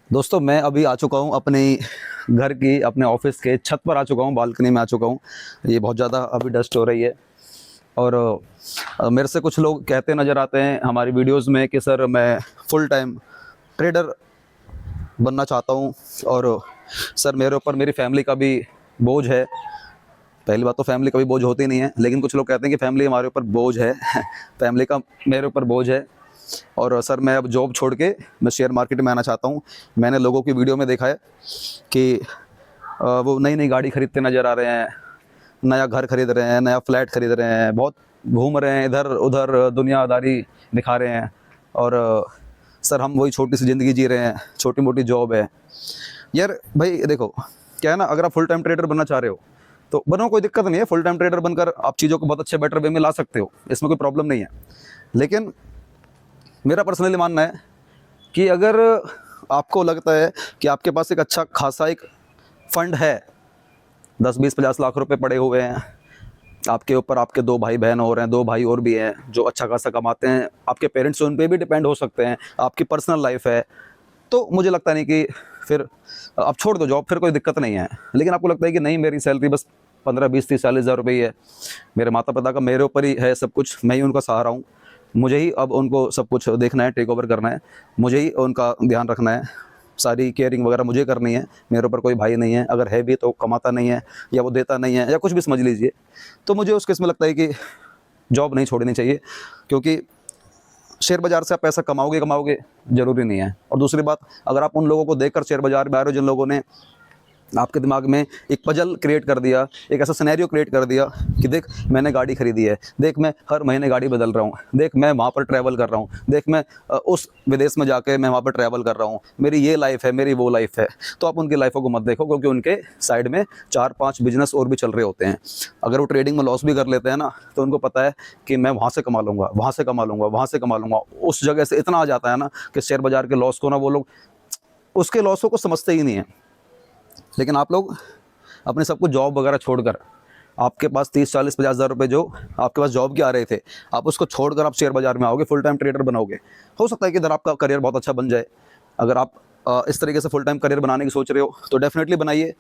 दोस्तों मैं अभी आ चुका हूँ अपने घर की अपने ऑफिस के छत पर आ चुका हूँ, बालकनी में आ चुका हूँ। ये बहुत ज़्यादा अभी डस्ट हो रही है। और मेरे से कुछ लोग कहते नज़र आते हैं हमारी वीडियोस में कि सर मैं फुल टाइम ट्रेडर बनना चाहता हूँ। और सर मेरे ऊपर मेरी फैमिली का भी बोझ है। पहली बात तो फैमिली का भी बोझ होती नहीं है, लेकिन कुछ लोग कहते हैं कि फैमिली हमारे ऊपर बोझ है फैमिली का मेरे ऊपर बोझ है। और सर मैं अब जॉब छोड़ के मैं शेयर मार्केट में आना चाहता हूँ। मैंने लोगों की वीडियो में देखा है कि वो नई नई गाड़ी खरीदते नज़र आ रहे हैं, नया घर खरीद रहे हैं, नया फ्लैट खरीद रहे हैं, बहुत घूम रहे हैं, इधर उधर दुनियादारी दिखा रहे हैं। और सर हम वही छोटी सी ज़िंदगी जी रहे हैं, छोटी मोटी जॉब है। यार भाई देखो, क्या है ना, अगर आप फुल टाइम ट्रेडर बनना चाह रहे हो तो बनो, कोई दिक्कत नहीं है। फुल टाइम ट्रेडर बनकर आप चीज़ों को बहुत अच्छे बेटर वे में ला सकते हो, इसमें कोई प्रॉब्लम नहीं है। लेकिन मेरा पर्सनली मानना है कि अगर आपको लगता है कि आपके पास एक अच्छा खासा एक फंड है, 10 20 50 लाख रुपए पड़े हुए हैं आपके ऊपर, आपके दो भाई बहन और हैं, दो भाई और भी हैं जो अच्छा खासा कमाते हैं, आपके पेरेंट्स उन पे भी डिपेंड हो सकते हैं, आपकी पर्सनल लाइफ है, तो मुझे लगता नहीं कि फिर आप छोड़ दो जॉब, फिर कोई दिक्कत नहीं है। लेकिन आपको लगता है कि नहीं, मेरी सैलरी बस 15 20 30 40 हज़ार रुपये ही है, मेरे माता पिता का मेरे ऊपर ही है सब कुछ, मैं ही उनका सहारा हूँ, मुझे ही अब उनको सब कुछ देखना है, टेक ओवर करना है, मुझे ही उनका ध्यान रखना है, सारी केयरिंग वगैरह मुझे करनी है, मेरे ऊपर कोई भाई नहीं है, अगर है भी तो कमाता नहीं है या वो देता नहीं है या कुछ भी समझ लीजिए। तो मुझे उस केस में लगता है कि जॉब नहीं छोड़नी चाहिए, क्योंकि शेयर बाज़ार से आप पैसा कमाओगे कमाओगे ज़रूरी नहीं है। और दूसरी बात, अगर आप उन लोगों को देखकर शेयर बाज़ार में आ रहे हो जिन लोगों ने आपके दिमाग में एक पजल क्रिएट कर दिया, एक ऐसा सिनेरियो क्रिएट कर दिया कि देख मैंने गाड़ी खरीदी है, देख मैं हर महीने गाड़ी बदल रहा हूँ, देख मैं वहाँ पर ट्रैवल कर रहा हूँ, देख मैं उस विदेश में जाके मैं वहाँ पर ट्रैवल कर रहा हूँ, मेरी ये लाइफ है, मेरी वो लाइफ है। तो आप उनकी लाइफों को मत देखो, क्योंकि उनके साइड में 4 5 बिजनेस और भी चल रहे होते हैं। अगर वो ट्रेडिंग में लॉस भी कर लेते हैं ना, तो उनको पता है कि मैं वहाँ से कमा लूँगा, वहाँ से कमा लूँगा, वहाँ से कमा लूँगा। उस जगह से इतना आ जाता है ना कि शेयर बाज़ार के लॉस को ना वो लोग उसके लॉसों को समझते ही नहीं है। लेकिन आप लोग अपने सब कुछ जॉब वगैरह छोड़कर, आपके पास 30 40 50 हज़ार रुपये जो आपके पास जॉब के आ रहे थे, आप उसको छोड़कर आप शेयर बाज़ार में आओगे, फुल टाइम ट्रेडर बनोगे। हो सकता है कि इधर आपका करियर बहुत अच्छा बन जाए। अगर आप इस तरीके से फुल टाइम करियर बनाने की सोच रहे हो तो डेफिनेटली बनाइए।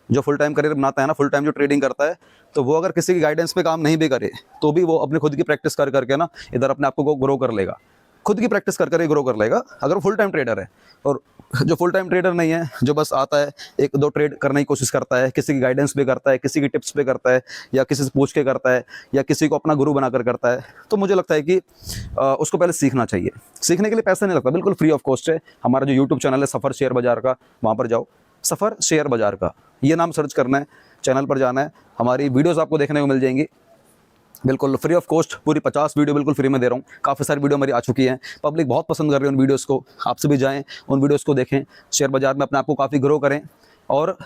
जो फुल टाइम करियर बनाता है ना, फुल टाइम जो ट्रेडिंग करता है, तो वो अगर किसी की गाइडेंस पे काम नहीं भी करे तो भी वो अपने खुद की प्रैक्टिस कर करके ना इधर अपने आप को ग्रो कर लेगा, खुद की प्रैक्टिस कर कर ही ग्रो कर लेगा, अगर वो फुल टाइम ट्रेडर है। और जो फुल टाइम ट्रेडर नहीं है, जो बस आता है एक दो ट्रेड करने की कोशिश करता है, किसी की गाइडेंस पे करता है, किसी की टिप्स पे करता है, या किसी से पूछ के करता है, या किसी को अपना गुरु बनाकर करता है, तो मुझे लगता है कि उसको पहले सीखना चाहिए। सीखने के लिए पैसा नहीं लगता, बिल्कुल फ्री ऑफ कॉस्ट है। हमारा जो यूट्यूब चैनल है सफ़र शेयर बाज़ार का, वहाँ पर जाओ, सफ़र शेयर बाज़ार का ये नाम सर्च करना है, चैनल पर जाना है, हमारी वीडियोज़ आपको देखने को मिल जाएंगी, बिल्कुल फ्री ऑफ कॉस्ट। पूरी 50 वीडियो बिल्कुल फ्री में दे रहा हूँ। काफ़ी सारी वीडियो मेरी आ चुकी हैं, पब्लिक बहुत पसंद कर रही है उन वीडियोस को। आपसे भी जाएं, उन वीडियोस को देखें, शेयर बाज़ार में अपने आप को काफ़ी ग्रो करें। और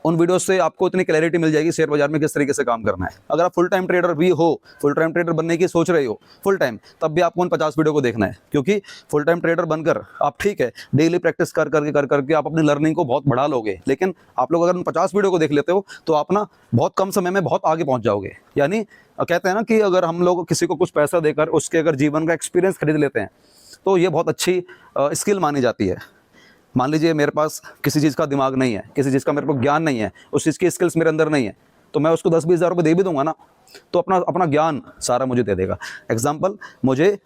उन वीडियोस से आपको इतनी क्लैरिटी मिल जाएगी शेयर बाज़ार में किस तरीके से काम करना है। अगर आप फुल टाइम ट्रेडर भी हो, फुल टाइम ट्रेडर बनने की सोच रहे हो फुल टाइम, तब भी आपको उन 50 वीडियो को देखना है, क्योंकि फुल टाइम ट्रेडर बनकर आप, ठीक है, डेली प्रैक्टिस कर करके आप अपनी लर्निंग को बहुत बढ़ा लोगे। लेकिन आप लोग अगर उन 50 वीडियो को देख लेते हो तो आप ना बहुत कम समय में बहुत आगे पहुंच जाओगे। यानी कहते हैं ना कि अगर हम लोग किसी को कुछ पैसा देकर उसके अगर जीवन का एक्सपीरियंस खरीद लेते हैं तो ये बहुत अच्छी स्किल मानी जाती है। मान लीजिए मेरे पास किसी चीज़ का दिमाग नहीं है, किसी चीज़ का मेरे को ज्ञान नहीं है, उस चीज़ की स्किल्स मेरे अंदर नहीं है, तो मैं उसको 10 20 हज़ार रुपये दे भी दूंगा ना, तो अपना अपना ज्ञान सारा मुझे दे देगा। एग्जाम्पल, मुझे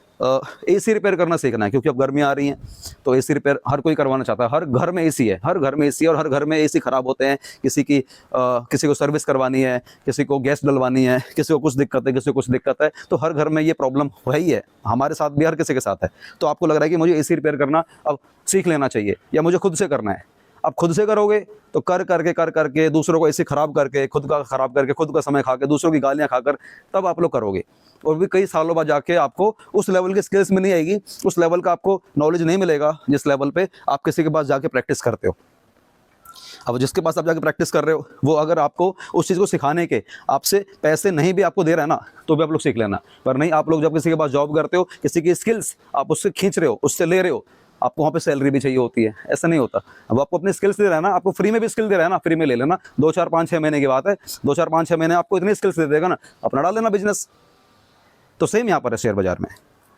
एसी रिपेयर करना सीखना है, क्योंकि अब गर्मियाँ आ रही हैं, तो एसी रिपेयर हर कोई करवाना चाहता है। हर घर में एसी है, हर घर में एसी है, और हर घर में एसी ख़राब होते हैं। किसी को सर्विस करवानी है, किसी को गैस डलवानी है, किसी को कुछ दिक्कत है, किसी को कुछ दिक्कत है, तो हर घर में ये प्रॉब्लम है ही है, हमारे साथ भी हर किसी के साथ है। तो आपको लग रहा है कि मुझे एसी रिपेयर करना अब सीख लेना चाहिए, या मुझे खुद से करना है। आप खुद से करोगे तो कर करके दूसरों को ऐसे खराब करके, खुद का खराब करके, खुद का समय खा के, दूसरों की गालियां खाकर, तब आप लोग करोगे। और भी कई सालों बाद जाके आपको उस लेवल की स्किल्स में नहीं आएगी, उस लेवल का आपको नॉलेज नहीं मिलेगा जिस लेवल पे आप किसी के पास जाके प्रैक्टिस करते हो। अब जिसके पास आप जाके प्रैक्टिस कर रहे हो, वो अगर आपको उस चीज़ को सिखाने के आपसे पैसे नहीं भी आपको दे रहा है ना, तो भी आप लोग सीख लेना। पर नहीं, आप लोग जब किसी के पास जॉब करते हो, किसी की स्किल्स आप उससे खींच रहे हो, उससे ले रहे हो, आपको वहाँ पे सैलरी भी चाहिए होती है, ऐसा नहीं होता। अब आपको अपनी स्किल्स दे रहा है ना, आपको फ्री में भी स्किल दे रहा है ना, फ्री में ले लेना। 2 4 5 6 महीने की बात है, 2 4 5 6 महीने आपको इतनी स्किल्स दे देगा ना, अपना डाल लेना बिजनेस। तो सेम यहाँ पर है शेयर बाजार में।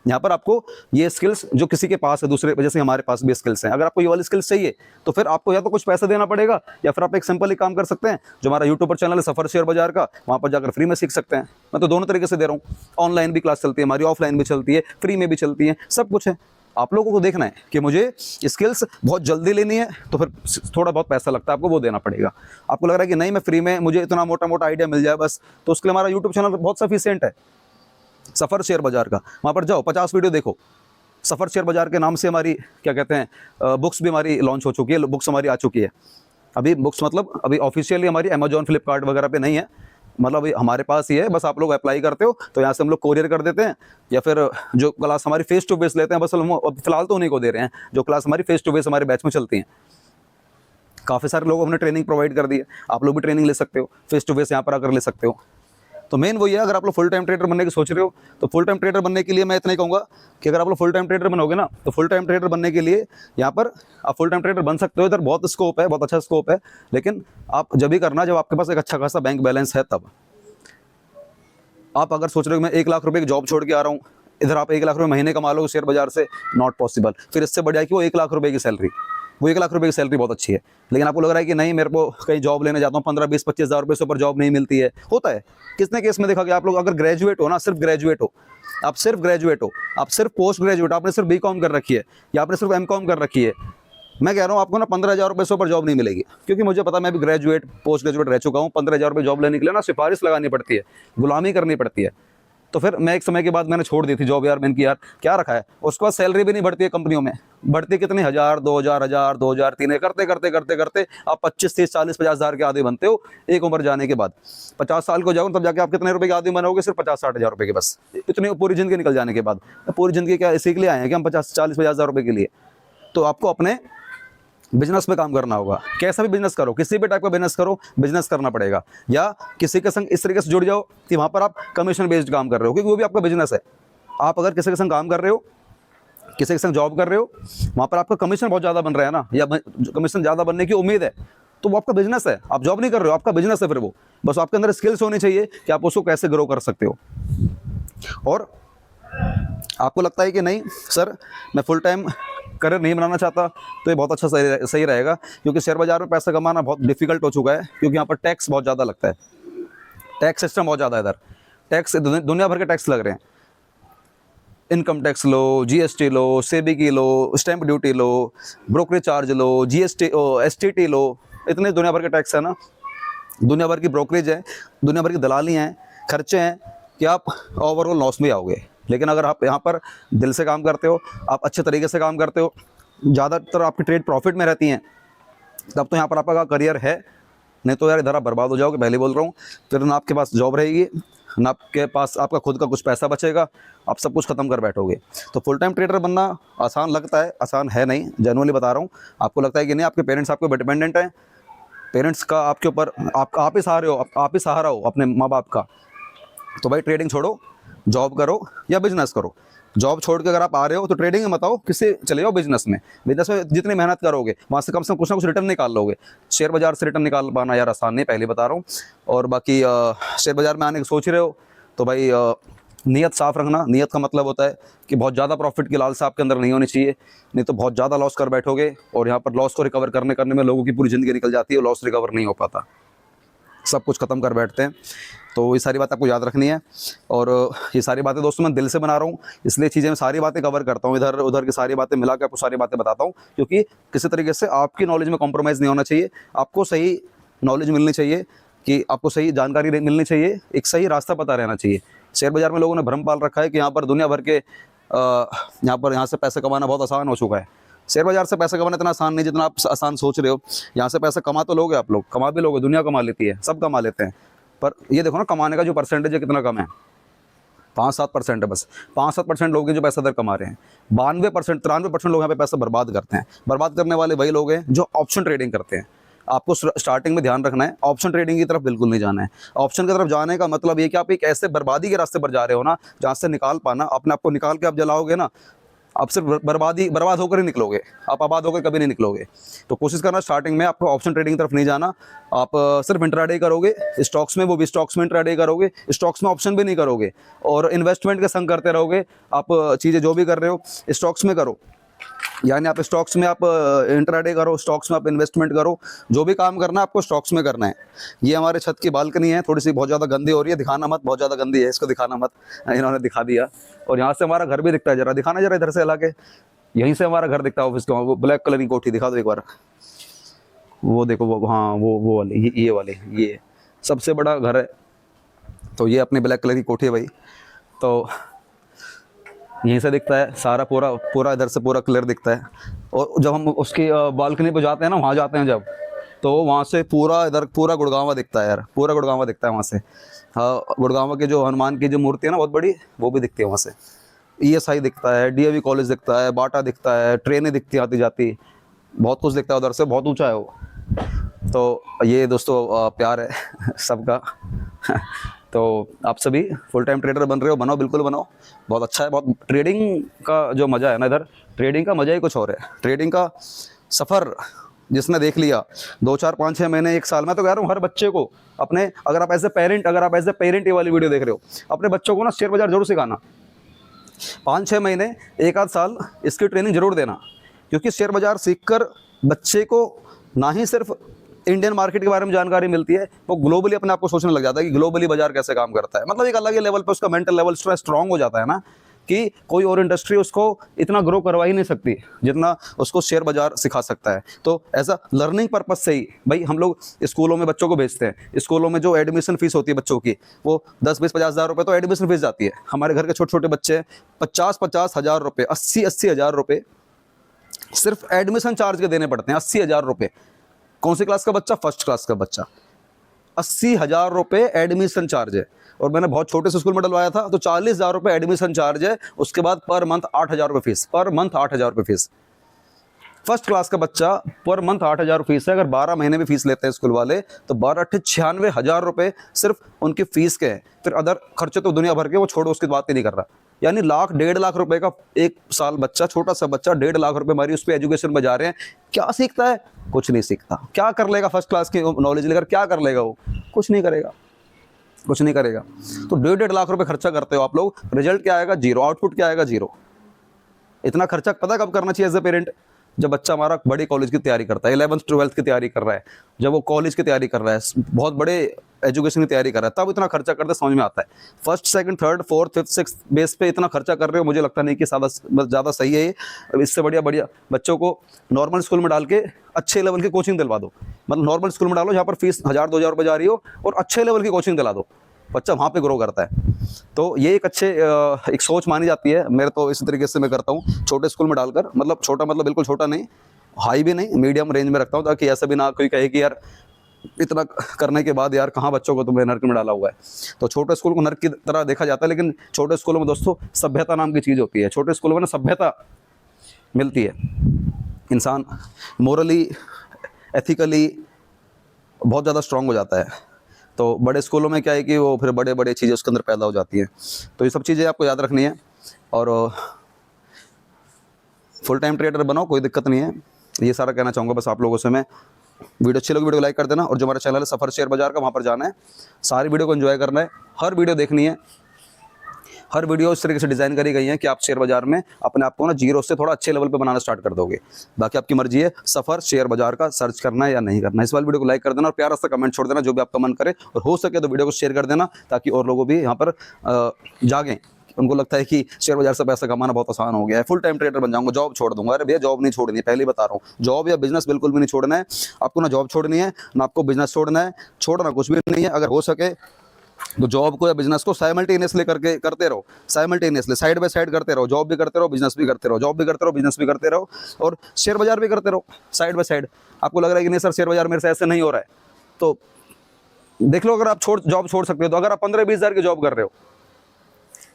यहाँ पर आपको ये स्किल्स जो किसी के पास है, दूसरे जैसे हमारे पास भी स्किल्स हैं, अगर आपको ये वाली स्किल्स चाहिए तो फिर आपको या तो कुछ पैसा देना पड़ेगा, या फिर आप एक सिंपल ही काम कर सकते हैं। जो हमारा यूट्यूब पर चैनल है सफ़र शेयर बाजार का, वहाँ पर जाकर फ्री में सीख सकते हैं। मैं तो दोनों तरीके से दे रहा हूँ, ऑनलाइन भी क्लास चलती है हमारी, ऑफलाइन भी चलती है, फ्री में भी चलती है, सब कुछ है। आप लोगों को देखना है कि मुझे स्किल्स बहुत जल्दी लेनी है, तो फिर थोड़ा बहुत पैसा लगता है आपको, वो देना पड़ेगा। आपको लग रहा है कि नहीं मैं फ्री में मुझे इतना मोटा मोटा आइडिया मिल जाए बस, तो उसके लिए हमारा यूट्यूब चैनल बहुत सफिशिएंट है, सफ़र शेयर बाजार का। वहाँ पर जाओ 50 वीडियो देखो। सफ़र शेयर बाजार के नाम से हमारी क्या कहते हैं बुक्स भी हमारी लॉन्च हो चुकी है, बुक्स हमारी आ चुकी है। अभी बुक्स मतलब अभी ऑफिशियली हमारी अमेजॉन फ्लिपकार्ट वगैरह पे नहीं है, मतलब अभी हमारे पास ही है, बस आप लोग अप्लाई करते हो तो यहाँ से हम लोग कोरियर कर देते हैं, या फिर जो क्लास हमारी फेस टू फेस लेते हैं बस हम फिलहाल तो उन्हीं को दे रहे हैं, जो क्लास हमारी फेस टू फेस हमारे बैच में चलती हैं। काफ़ी सारे लोग हमने ट्रेनिंग प्रोवाइड कर दी है, आप लोग भी ट्रेनिंग ले सकते हो, फेस टू फेस यहाँ पर आकर ले सकते हो। तो मेन वही है, अगर आप लोग फुल टाइम ट्रेडर बनने की सोच रहे हो तो फुल टाइम ट्रेडर बनने के लिए मैं इतना ही कहूँगा कि अगर आप लोग फुल टाइम ट्रेडर बनोगे ना, तो फुल टाइम ट्रेडर बनने के लिए यहाँ पर आप फुल टाइम ट्रेडर बन सकते हो। इधर बहुत स्कोप है, बहुत अच्छा स्कोप है, लेकिन आप जब भी करना जब आपके पास एक अच्छा खासा बैंक बैलेंस है तब। आप अगर सोच रहे हो मैं 1 लाख रुपए की जॉब छोड़ के आ रहा हूँ, इधर आप 1 लाख रुपए महीने कमा लो शेयर बाजार से, नॉट पॉसिबल। फिर इससे बढ़िया कि वो 1 लाख रुपए की सैलरी, वो 1 लाख रुपए की सैलरी बहुत अच्छी है, लेकिन आपको लग रहा है कि नहीं मेरे को कहीं जॉब लेने जाता हूँ 15, 20, 25 हज़ार रुपये से ऊपर जॉब नहीं मिलती है। होता है, किसने केस में देखा कि आप लोग अगर ग्रेजुएट हो ना, सिर्फ ग्रेजुएट हो, आप सिर्फ ग्रेजुएट हो, आप सिर्फ पोस्ट ग्रेजुएट, आपने सिर्फ बीकॉम कर रखी है या आपने सिर्फ एमकॉम कर रखी है, मैं कह रहा हूँ आपको ना 15,000 रुपये से ऊपर जॉब नहीं मिलेगी। क्योंकि मुझे पता, मैं भी ग्रेजुएट पोस्ट ग्रेजुएट रह चुका हूँ। 15,000 रुपये जॉब लेने के लिए ना सिफारिश लगानी पड़ती है, गुलामी करनी पड़ती है। तो फिर मैं एक समय के बाद मैंने छोड़ दी थी जॉब यार, मैंने कि यार क्या रखा है। उसके बाद सैलरी भी नहीं बढ़ती है कंपनियों में, बढ़ती कितनी 1,000, 2,000, 2,000, 3,000 करते करते करते करते आप 25, 30, 40, 50 हज़ार के आदमी बनते हो एक उम्र जाने के बाद। 50 साल को जाओ तब जाके आप कितने रुपए के आदमी बनोगे, सिर्फ 50, 60 हज़ार रुपये के बस, इतनी पूरी ज़िंदगी निकल जाने के बाद। पूरी ज़िंदगी क्या इसी के लिए आए हैं कि हम 50, 40, 50 हज़ार रुपये के लिए। तो आपको अपने बिजनेस में काम करना होगा, कैसा भी बिजनेस करो, किसी भी टाइप का बिजनेस करो, बिजनेस करना पड़ेगा। या किसी के संग इस तरीके से जुड़ जाओ कि वहाँ पर आप कमीशन बेस्ड काम कर रहे हो, क्योंकि वो भी आपका बिजनेस है। आप अगर किसी के संग काम कर रहे हो, किसी के संग जॉब कर रहे हो, वहाँ पर आपका कमीशन बहुत ज़्यादा बन रहा है ना, या कमीशन ज़्यादा बनने की उम्मीद है, तो वो आपका बिजनेस है। आप जॉब नहीं कर रहे हो, आपका बिजनेस है फिर वो। बस आपके अंदर स्किल्स होनी चाहिए कि आप उसको कैसे ग्रो कर सकते हो। और आपको लगता है कि नहीं सर मैं फुल टाइम करियर नहीं बनाना चाहता, तो ये बहुत अच्छा सही रहेगा, क्योंकि शेयर बाजार में पैसा कमाना बहुत डिफिकल्ट हो चुका है, क्योंकि यहाँ पर टैक्स बहुत ज़्यादा लगता है, टैक्स सिस्टम बहुत ज़्यादा है इधर, टैक्स दुनिया भर के टैक्स लग रहे हैं। इनकम टैक्स लो, जीएसटी लो, सेबी की लो, स्टैंप ड्यूटी लो, ब्रोकरेज चार्ज लो, जीएसटी एसटीटी लो, इतने दुनिया भर के टैक्स है ना, दुनिया भर की ब्रोकरेज है, दुनिया भर की दलाली हैं, खर्चे हैं, कि आप ओवरऑल लॉस में आओगे। लेकिन अगर आप यहाँ पर दिल से काम करते हो, आप अच्छे तरीके से काम करते हो, ज़्यादातर आपकी ट्रेड प्रॉफिट में रहती हैं, तब तो यहाँ पर आपका करियर है। नहीं तो यार इधर आप बर्बाद हो जाओगे, पहले बोल रहा हूँ। फिर ना आपके पास जॉब रहेगी, ना आपके पास आपका खुद का कुछ पैसा बचेगा, आप सब कुछ ख़त्म कर बैठोगे। तो फुल टाइम ट्रेडर बनना आसान लगता है, आसान है नहीं, जेन्युइनली बता रहा हूँ। आपको लगता है कि नहीं आपके पेरेंट्स आपके ऊपर डिपेंडेंट हैं, पेरेंट्स का आपके ऊपर आप ही सहारे हो, आप ही सहारा हो अपने माँ बाप का, तो भाई ट्रेडिंग छोड़ो, जॉब करो या बिजनेस करो। जॉब छोड़ के अगर आप आ रहे हो तो ट्रेडिंग में मत आओ, किससे चले जाओ बिजनेस में। बिजनेस में जितनी मेहनत करोगे वहाँ से कम कुछ ना कुछ रिटर्न निकाल लोगे। शेयर बाजार से रिटर्न निकाल पाना यार आसान नहीं, पहले बता रहा हूँ। और बाकी शेयर बाजार में आने की सोच रहे हो तो भाई नीयत साफ़ रखना। नीयत का मतलब होता है कि बहुत ज़्यादा प्रॉफिट की लालसा आपके अंदर नहीं होनी चाहिए, नहीं तो बहुत ज़्यादा लॉस कर बैठोगे, और यहाँ पर लॉस को रिकवर करने में लोगों की पूरी ज़िंदगी निकल जाती है, लॉस रिकवर नहीं हो पाता, सब कुछ ख़त्म कर बैठते हैं। तो ये सारी बात आपको याद रखनी है। और ये सारी बातें दोस्तों मैं दिल से बना रहा हूँ, इसलिए चीज़ें मैं सारी बातें कवर करता हूँ, इधर उधर की सारी बातें मिला के आपको सारी बातें बताता हूँ, क्योंकि किसी तरीके से आपकी नॉलेज में कॉम्प्रोमाइज़ नहीं होना चाहिए। आपको सही नॉलेज मिलनी चाहिए, कि आपको सही जानकारी मिलनी चाहिए, एक सही रास्ता पता रहना चाहिए। शेयर बाज़ार में लोगों ने भ्रम पाल रखा है कि यहाँ पर दुनिया भर के यहाँ से पैसे कमाना बहुत आसान हो चुका है। शेयर बाज़ार से पैसा कमाना इतना आसान नहीं जितना आप आसान सोच रहे हो। यहाँ से पैसा कमा तो लोगे, आप लोग कमा भी लोगे, दुनिया कमा लेती है, सब कमा लेते हैं, पर ये देखो ना कमाने का जो परसेंटेज है कितना कम है, 5-7% है बस। 5-7% लोग हैं जो पैसा इधर कमा रहे हैं। 92%, 93% लोग यहाँ पे पैसा बर्बाद करते हैं। बर्बाद करने वाले वही लोग हैं जो ऑप्शन ट्रेडिंग करते हैं। आपको स्टार्टिंग में ध्यान रखना है, ऑप्शन ट्रेडिंग की तरफ बिल्कुल नहीं जाना है। ऑप्शन की तरफ जाने का मतलब ये कि आप एक ऐसे बर्बादी के रास्ते पर जा रहे हो ना, जहाँ से निकाल पाना, अपने आप को निकाल के आप जलाओगे ना, आप सिर्फ बर्बाद होकर ही निकलोगे, आप आबाद होकर कभी नहीं निकलोगे। तो कोशिश करना स्टार्टिंग में आपको ऑप्शन ट्रेडिंग की तरफ नहीं जाना, आप सिर्फ इंट्राडे करोगे स्टॉक्स में, वो भी स्टॉक्स में इंट्राडे करोगे, स्टॉक्स में ऑप्शन भी नहीं करोगे, और इन्वेस्टमेंट के संग करते रहोगे। आप चीज़ें जो भी कर रहे हो स्टॉक्स में करो, यानी आप स्टॉक्स में आप इंट्राडे करो, स्टॉक्स में आप इन्वेस्टमेंट करो, जो भी काम करना है आपको स्टॉक्स में करना है। ये हमारे छत की बालकनी है, थोड़ी सी बहुत ज़्यादा गंदी हो रही है, दिखाना मत, बहुत ज़्यादा गंदी है, इसको दिखाना मत, इन्होंने दिखा दिया। और यहाँ से हमारा घर भी दिखता है, जरा दिखाना जरा इधर से हिला के, यहीं से हमारा घर दिखता है ऑफिस का। वो ब्लैक कलर की कोठी दिखा दो एक बार, वो देखो, वो हाँ वो वाली, ये वाली, ये सबसे बड़ा घर है। तो ये अपनी ब्लैक कलर की कोठी है भाई। तो यहीं से दिखता है सारा, पूरा इधर से पूरा क्लियर दिखता है। और जब हम उसकी बालकनी पे जाते हैं ना, वहाँ जाते हैं जब, तो वहाँ से पूरा इधर पूरा गुड़गांवा दिखता है यार, पूरा गुड़गांवा दिखता है वहाँ से। हाँ, गुड़गांवा के जो हनुमान की जो मूर्ति है ना बहुत बड़ी, वो भी दिखती है वहाँ से। ESI दिखता है, DAV कॉलेज दिखता है, बाटा दिखता है, ट्रेनें दिखती आती जाती, बहुत कुछ दिखता है उधर से, बहुत ऊँचा है वो। तो ये दोस्तों प्यार है सबका। तो आप सभी फुल टाइम ट्रेडर बन रहे हो, बनो, बिल्कुल बनो, बहुत अच्छा है। बहुत ट्रेडिंग का जो मज़ा है ना, इधर ट्रेडिंग का मज़ा ही कुछ और है। ट्रेडिंग का सफ़र जिसने देख लिया 2, 4, 5, 6 महीने, 1 साल में, तो कह रहा हूँ हर बच्चे को अपने, अगर आप एज ए पेरेंट ये वाली वीडियो देख रहे हो, अपने बच्चों को ना शेयर बाज़ार जरूर सिखाना। 5-6 महीने, 1 आध साल इसकी ट्रेनिंग जरूर देना, क्योंकि शेयर बाज़ार सीखकर बच्चे को ना ही सिर्फ इंडियन मार्केट के बारे में जानकारी मिलती है, वो ग्लोबली अपने आप को सोचने लग जाता है कि ग्लोबली बाजार कैसे काम करता है। मतलब एक अलग ही लेवल पे उसका मेंटल लेवल स्ट्रांग हो जाता है ना, कि कोई और इंडस्ट्री उसको इतना ग्रो करवा ही नहीं सकती जितना उसको शेयर बाजार सिखा सकता है। तो एज अ लर्निंग पर्पज से ही भाई हम लोग स्कूलों में बच्चों को भेजते हैं। स्कूलों में जो एडमिशन फीस होती है बच्चों की, वो 10-20-50 हज़ार रुपये तो एडमिशन फीस जाती है। हमारे घर के छोटे छोटे बच्चे 50-50 हज़ार रुपये, 80-80 हज़ार रुपये सिर्फ एडमिशन चार्ज के देने पड़ते हैं। 80 हज़ार रुपये, कौन सी क्लास का बच्चा? फर्स्ट क्लास का बच्चा। 80 हज़ार रुपये एडमिशन चार्ज है। और मैंने बहुत छोटे से स्कूल में डलवाया था, तो 40 हज़ार रुपये एडमिशन चार्ज है। उसके बाद पर मंथ 8 हज़ार रुपये फीस, पर मंथ 8 हज़ार रुपये फीस। फर्स्ट क्लास का बच्चा पर मंथ 8 हज़ार फीस है। अगर 12 महीने में फीस लेते हैं स्कूल वाले, तो 12-96 हज़ार रुपये सिर्फ उनकी फीस के हैं। फिर अदर खर्चे तो दुनिया भर के, वो छोड़ो, उसकी बात ही नहीं कर रहा। यानी 1-1.5 लाख रुपए का 1 साल बच्चा, छोटा सा बच्चा 1.5 लाख रुपए हमारी उस पर एजुकेशन में जा रहे हैं। क्या सीखता है? कुछ नहीं सीखता। क्या कर लेगा फर्स्ट क्लास की नॉलेज लेकर? क्या कर लेगा वो? कुछ नहीं करेगा, कुछ नहीं करेगा। तो 1.5 लाख रुपए खर्चा करते हो आप लोग, रिजल्ट क्या आएगा? जीरो। आउटपुट क्या आएगा? जीरो। इतना खर्चा पता कब करना चाहिए एज ए पेरेंट? जब बच्चा हमारा बड़ी कॉलेज की तैयारी करता है, 11th 12th की तैयारी कर रहा है, जब वो कॉलेज की तैयारी कर रहा है, बहुत बड़े एजुकेशन की तैयारी कर रहा है, तब इतना खर्चा करते समझ में आता है। First, second, third, fourth, fifth, sixth base पे इतना खर्चा कर रहे हो, मुझे लगता नहीं कि ज़्यादा सही है। इससे बढ़िया बच्चों को नॉर्मल स्कूल में डाल के अच्छे लेवल की कोचिंग दिलवा दो। मतलब नॉर्मल स्कूल में डालो जहाँ पर फीस 1000-2000 रुपये जा रही हो, और अच्छे लेवल की कोचिंग दिला दो, बच्चा वहाँ पे ग्रो करता है। तो ये एक सोच मानी जाती है। मेरे तो इस तरीके से मैं करता हूँ, छोटे स्कूल में डालकर, मतलब छोटा मतलब बिल्कुल छोटा नहीं, हाई भी नहीं, मीडियम रेंज में रखता हूँ, ताकि ऐसा भी ना कोई कहे कि यार इतना करने के बाद यार कहाँ बच्चों को तुमने नर्क में डाला हुआ है। तो छोटे स्कूल को नर्क की तरह देखा जाता है, लेकिन छोटे स्कूलों में दोस्तों सभ्यता नाम की चीज़ होती है। छोटे स्कूलों में ना सभ्यता मिलती है, इंसान मोरली, एथिकली बहुत ज़्यादा स्ट्रांग हो जाता है। तो बड़े स्कूलों में क्या है कि वो फिर बड़े बड़े चीज़ें उसके अंदर पैदा हो जाती हैं। तो ये सब चीज़ें आपको याद रखनी है, और फुल टाइम ट्रेडर बनो, कोई दिक्कत नहीं है। ये सारा कहना चाहूँगा बस आप लोगों से मैं। वीडियो अच्छी लगी वीडियो को लाइक कर देना, और जो हमारा चैनल है सफ़र शेयर बाजार का, वहाँ पर जाना है, सारी वीडियो को एंजॉय करना है, हर वीडियो देखनी है। हर वीडियो इस तरीके से डिज़ाइन करी गई है कि आप शेयर बाजार में अपने आप को ना जीरो से थोड़ा अच्छे लेवल पे बनाना स्टार्ट कर दोगे। बाकी आपकी मर्जी है सफ़र शेयर बाजार का सर्च करना है या नहीं करना। इस वाली वीडियो को लाइक कर देना, और प्यारा सा कमेंट छोड़ देना जो भी आपका मन करे, और हो सके तो वीडियो को शेयर कर देना, ताकि और लोगों भी यहाँ पर जागें। उनको लगता है कि शेयर बाजार से पैसा कमाना बहुत आसान हो गया है, फुल टाइम ट्रेडर बन जाऊंगा, जॉब छोड़ दूंगा। अरे भैया जॉब नहीं छोड़नी है, पहले ही बता रहा हूँ, जॉब या बिजनेस बिल्कुल भी नहीं छोड़ना है आपको। ना जॉब छोड़नी है, ना आपको बिजनेस छोड़ना है, छोड़ना कुछ भी नहीं है। अगर हो सके तो जॉब को या बिजनेस को साइमल्टेनियसली करते रहो, साइमल्टेनियसली साइड बाय साइड करते रहो। जॉब भी करते रहो, बिजनेस भी करते रहो, जॉब भी करते रहो, बिजनेस भी करते रहो, और शेयर बाजार भी करते रहो साइड बाय साइड। आपको लग रहा है कि नहीं सर शेयर बाजार मेरे से ऐसे नहीं हो रहा है, तो देख लो, अगर आप जॉब छोड़ सकते हो तो। अगर आप 15-20 हज़ार की जॉब कर रहे हो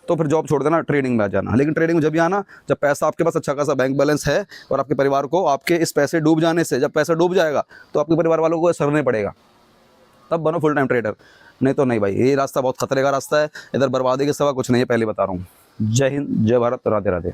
तो फिर जॉब छोड़ देना, ट्रेडिंग में आ जाना। लेकिन ट्रेडिंग में जब भी आना जब पैसा आपके पास अच्छा खासा बैंक बैलेंस है, और आपके परिवार को आपके इस पैसे डूब जाने से, जब पैसा डूब जाएगा तो आपके परिवार वालों को सरने पड़ेगा, तब बनो फुल टाइम ट्रेडर। नहीं तो नहीं भाई, ये रास्ता बहुत खतरे का रास्ता है, इधर बर्बादी के सिवा कुछ नहीं है, पहले बता रहा हूँ। जय हिंद, जय भारत, राधे राधे।